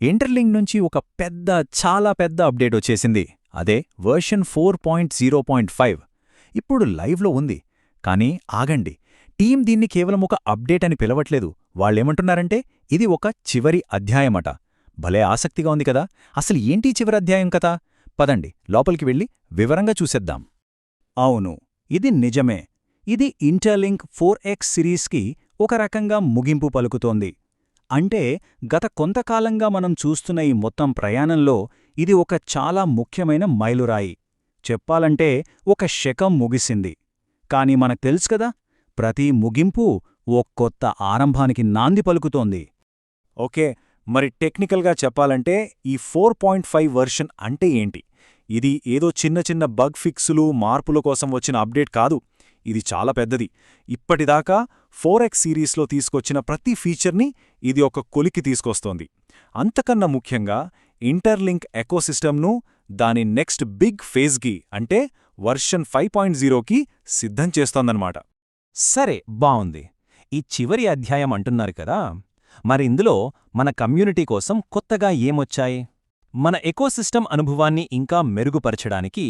Interlink నుంచి ఒక చాలా పెద్ద అప్డేట్ వచ్చేసింది. అదే వర్షన్ 4.0.5. ఇప్పుడు లైవ్లో ఉంది. కానీ ఆగండి, టీం దీన్ని కేవలం ఒక అప్డేట్ అని పిలవట్లేదు. వాళ్ళేమంటున్నారంటే ఇది ఒక చివరి అధ్యాయమట. భలే ఆసక్తిగా ఉంది కదా. అసలు ఏంటి చివరి అధ్యాయం కథ? పదండి లోపలికి వెళ్ళి వివరంగా చూసేద్దాం. అవును, ఇది నిజమే. ఇది ఇంటర్లింక్ 4X సిరీస్కి ఒక రకంగా ముగింపు పలుకుతోంది. అంటే గత కొంతకాలంగా మనం చూస్తున్న ఈ మొత్తం ప్రయాణంలో ఇది ఒక చాలా ముఖ్యమైన మైలురాయి. చెప్పాలంటే ఒక శకం ముగిసింది. కాని మనకు తెలుసు కదా, ప్రతి ముగింపు ఓ కొత్త ఆరంభానికి నాంది పలుకుతోంది. ఓకే, మరి టెక్నికల్గా చెప్పాలంటే ఈ 4.5 వర్షన్ అంటే ఏంటి? ఇది ఏదో చిన్న చిన్న బగ్ ఫిక్సులు, మార్పుల కోసం వచ్చిన అప్డేట్ కాదు. ఇది చాలా పెద్దది. ఇప్పటిదాకా 4X సిరీస్లో తీసుకొచ్చిన ప్రతి ఫీచర్ని ఇది ఒక కొలికి తీసుకొస్తోంది. అంతకన్నా ముఖ్యంగా ఇంటర్లింక్ ఎకోసిస్టమ్ను దాని నెక్స్ట్ బిగ్ ఫేజ్కి, అంటే వర్షన్ 5.0కి సిద్ధం చేస్తోందన్నమాట. సరే, బావుంది. ఈ చివరి అధ్యాయం అంటున్నారు కదా, మరి ఇందులో మన కమ్యూనిటీ కోసం కొత్తగా ఏమొచ్చాయి? మన ఎకోసిస్టమ్ అనుభవాన్ని ఇంకా మెరుగుపరచడానికి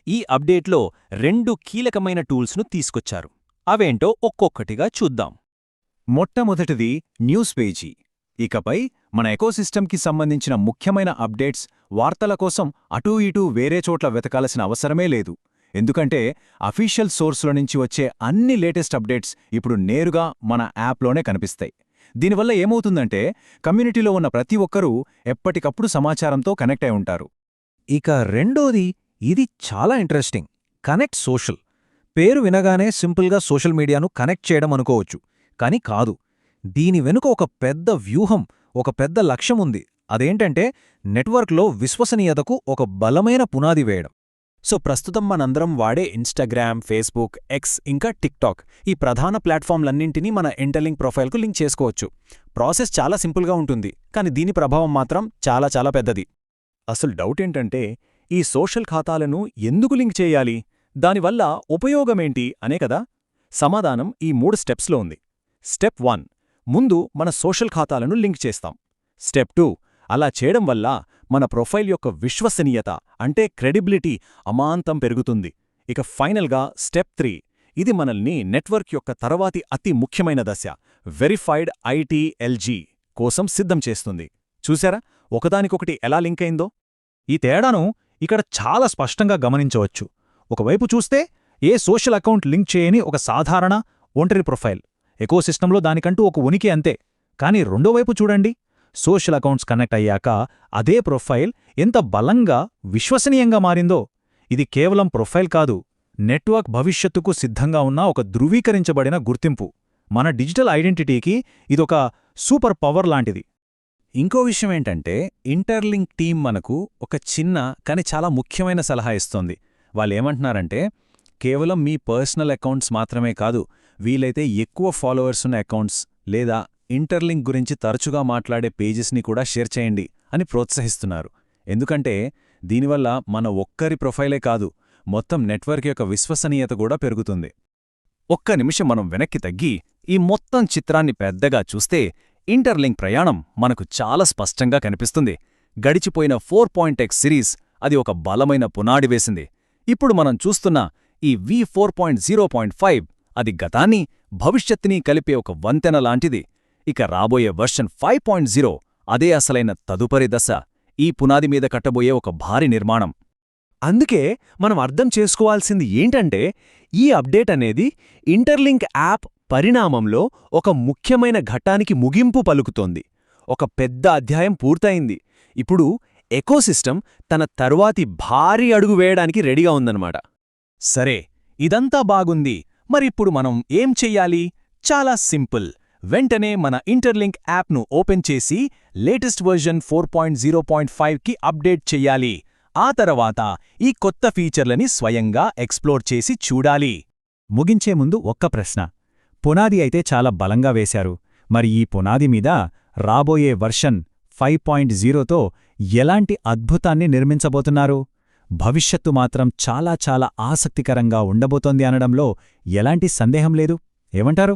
ఈ అప్డేట్లో 2 కీలకమైన టూల్స్ను తీసుకొచ్చారు. అవేంటో ఒక్కొక్కటిగా చూద్దాం. మొట్టమొదటిది న్యూస్ పేజీ. ఇకపై మన ఎకోసిస్టమ్కి సంబంధించిన ముఖ్యమైన అప్డేట్స్, వార్తల కోసం అటూ ఇటూ వేరే చోట్ల వెతకాల్సిన అవసరమే లేదు. ఎందుకంటే అఫీషియల్ సోర్సుల నుంచి వచ్చే అన్ని లేటెస్ట్ అప్డేట్స్ ఇప్పుడు నేరుగా మన యాప్లోనే కనిపిస్తాయి. దీనివల్ల ఏమవుతుందంటే కమ్యూనిటీలో ఉన్న ప్రతి ఒక్కరూ ఎప్పటికప్పుడు సమాచారంతో కనెక్ట్ అయి ఉంటారు. ఇక రెండోది, ఇది చాలా ఇంట్రెస్టింగ్, కనెక్ట్ సోషల్. పేరు వినగానే సింపుల్గా సోషల్ మీడియాను కనెక్ట్ చేయడం అనుకోవచ్చు. కాని కాదు, దీని వెనుక ఒక పెద్ద వ్యూహం, ఒక పెద్ద లక్ష్యముంది. అదేంటంటే నెట్వర్క్లో విశ్వసనీయతకు ఒక బలమైన పునాది వేయడం. సో ప్రస్తుతం మనందరం వాడే ఇన్స్టాగ్రామ్, ఫేస్బుక్, ఎక్స్ ఇంకా టిక్టాక్, ఈ ప్రధాన ప్లాట్ఫామ్లన్నింటినీ మన ఇంటర్లింక్ ప్రొఫైల్కు లింక్ చేసుకోవచ్చు. ప్రాసెస్ చాలా సింపుల్గా ఉంటుంది, కానీ దీని ప్రభావం మాత్రం చాలా చాలా పెద్దది. అసలు డౌట్ ఏంటంటే ఈ సోషల్ ఖాతాలను ఎందుకు లింక్ చేయాలి, దానివల్ల ఉపయోగమేంటి అనే కదా. సమాధానం ఈ 3 స్టెప్స్లో ఉంది. స్టెప్ 1, ముందు మన సోషల్ ఖాతాలను లింక్ చేస్తాం. స్టెప్ 2, అలా చేయడం వల్ల మన ప్రొఫైల్ యొక్క విశ్వసనీయత, అంటే క్రెడిబిలిటీ అమాంతం పెరుగుతుంది. ఇక ఫైనల్గా స్టెప్ 3, ఇది మనల్ని నెట్వర్క్ యొక్క తర్వాతి అతి ముఖ్యమైన దశ, వెరిఫైడ్ ITLG కోసం సిద్ధం చేస్తుంది. చూశారా ఒకదానికొకటి ఎలా లింక్ అయిందో? ఈ తేడాను ఇక్కడ చాలా స్పష్టంగా గమనించవచ్చు. ఒకవైపు చూస్తే ఏ సోషల్ అకౌంట్ లింక్ చేయని ఒక సాధారణ ఒంటరి ప్రొఫైల్, ఎకోసిస్టంలో దానికంటూ ఒక ఉనికి అంతే. కానీ రెండోవైపు చూడండి, సోషల్ అకౌంట్స్ కనెక్ట్ అయ్యాక అదే ప్రొఫైల్ ఎంత బలంగా, విశ్వసనీయంగా మారిందో. ఇది కేవలం ప్రొఫైల్ కాదు, నెట్వర్క్ భవిష్యత్తుకు సిద్ధంగా ఉన్న ఒక ధృవీకరించబడిన గుర్తింపు. మన డిజిటల్ ఐడెంటిటీకి ఇదొక సూపర్ పవర్ లాంటిది. ఇంకో విషయమేంటంటే ఇంటర్లింక్ టీం మనకు ఒక చిన్న కానీ చాలా ముఖ్యమైన సలహా ఇస్తోంది. వాళ్ళేమంటున్నారంటే కేవలం మీ పర్సనల్ అకౌంట్స్ మాత్రమే కాదు, వీలైతే ఎక్కువ ఫాలోవర్స్ ఉన్న అకౌంట్స్ లేదా ఇంటర్లింక్ గురించి తరచుగా మాట్లాడే పేజెస్ని కూడా షేర్ చేయండి అని ప్రోత్సహిస్తున్నారు. ఎందుకంటే దీనివల్ల మన ఒక్కరి ప్రొఫైలే కాదు, మొత్తం నెట్వర్క్ యొక్క విశ్వసనీయత కూడా పెరుగుతుంది. ఒక్క నిమిషం మనం వెనక్కి తగ్గి ఈ మొత్తం చిత్రాన్ని పెద్దగా చూస్తే ఇంటర్లింక్ ప్రయాణం మనకు చాలా స్పష్టంగా కనిపిస్తుంది. గడిచిపోయిన 4.x సిరీస్ అది ఒక బలమైన పునాడి వేసింది. ఇప్పుడు మనం చూస్తున్న ఈ V4.0.5 అది గతాన్ని, భవిష్యత్తుని కలిపే ఒక వంతెన లాంటిది. ఇక రాబోయే వర్షన్ 5.0 అదే అసలైన తదుపరి దశ, ఈ పునాది మీద కట్టబోయే ఒక భారీ నిర్మాణం. అందుకే మనం అర్థం చేసుకోవాల్సింది ఏంటంటే ఈ అప్డేట్ అనేది ఇంటర్లింక్ యాప్ పరిణామంలో ఒక ముఖ్యమైన ఘట్టానికి ముగింపు పలుకుతోంది. ఒక పెద్ద అధ్యాయం పూర్తయింది. ఇప్పుడు ఎకోసిస్టమ్ తన తరువాతి భారీ అడుగు వేయడానికి రెడీగా ఉందన్నమాట. సరే, ఇదంతా బాగుంది. మరిప్పుడు మనం ఏం చెయ్యాలి? చాలా సింపుల్. వెంటనే మన ఇంటర్లింక్ యాప్ను ఓపెన్ చేసి లేటెస్ట్ వర్జన్ 4.0.5కి అప్డేట్ చెయ్యాలి. ఆ తర్వాత ఈ కొత్త ఫీచర్లని స్వయంగా ఎక్స్ప్లోర్ చేసి చూడాలి. ముగించే ముందు ఒక్క ప్రశ్న. పునాది అయితే చాలా బలంగా వేశారు. మరి ఈ పునాది మీద రాబోయే వర్షన్ 5.0తో ఎలాంటి అద్భుతాన్ని నిర్మించబోతున్నారు? భవిష్యత్తు మాత్రం చాలా చాలా ఆసక్తికరంగా ఉండబోతోంది అనడంలో ఎలాంటి సందేహం లేదు. ఏమంటారు?